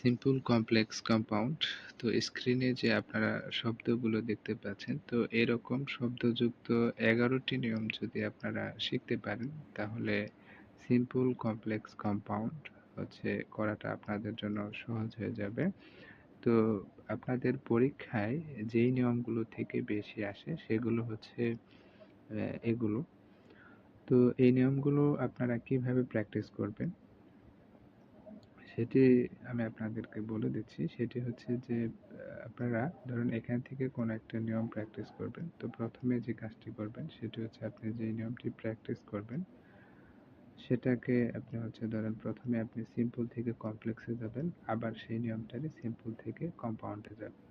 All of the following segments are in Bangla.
Simple complex compound. তো স্ক্রিনে যে আপনারা শব্দগুলো দেখতে পাচ্ছেন, তো এরকম শব্দযুক্ত 11টি নিয়ম যদি আপনারা শিখতে পারেন, তাহলে সিম্পল কমপ্লেক্স কম্পাউন্ড করাটা আপনাদের জন্য সহজ হয়ে যাবে। তো আপনাদের পরীক্ষায় যেই নিয়মগুলো থেকে বেশি আসে সেগুলো হচ্ছে এগুলো। তো এই নিয়মগুলো আপনারা কিভাবে প্র্যাকটিস করবেন সেটি আমি আপনাদেরকে বলে দিচ্ছি। সেটি হচ্ছে যে আপনারা ধরুন এখান থেকে কোনো একটা নিয়ম প্র্যাকটিস করবেন। তো প্রথমে যে কাজটি করবেন সেটি হচ্ছে আপনি যে নিয়মটি প্র্যাকটিস করবেন সেটাকে আপনি ধরেন প্রথমে আপনি সিম্পল থেকে কমপ্লেক্সে যাবেন, আবার সেই নিয়মটারই সিম্পল থেকে কম্পাউন্ডে যাবেন।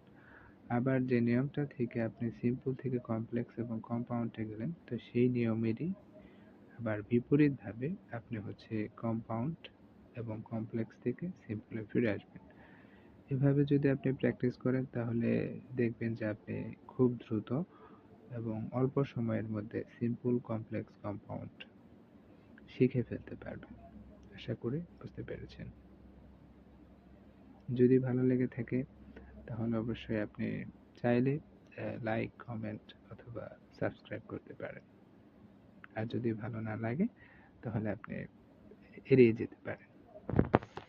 আবার যে নিয়মটা থেকে আপনি সিম্পল থেকে কমপ্লেক্স এবং কম্পাউন্ডে গেলেন, তো সেই নিয়মেরই আবার বিপরীতভাবে আপনি কম্পাউন্ড এবং কমপ্লেক্স থেকে সিম্পলে ফিরে আসবেন। এভাবে যদি আপনি প্র্যাকটিস করেন তাহলে দেখবেন যে আপনি খুব দ্রুত এবং অল্প সময়ের মধ্যে সিম্পল কমপ্লেক্স কম্পাউন্ড শিখে ফেলতে পারবেন। আশা করি বুঝতে পেরেছেন। যদি ভালো লেগে থাকে তাহলে অবশ্যই আপনি চাইলে লাইক, কমেন্ট অথবা সাবস্ক্রাইব করতে পারেন। আর যদি ভালো না লাগে তাহলে আপনি এড়িয়ে যেতে পারেন।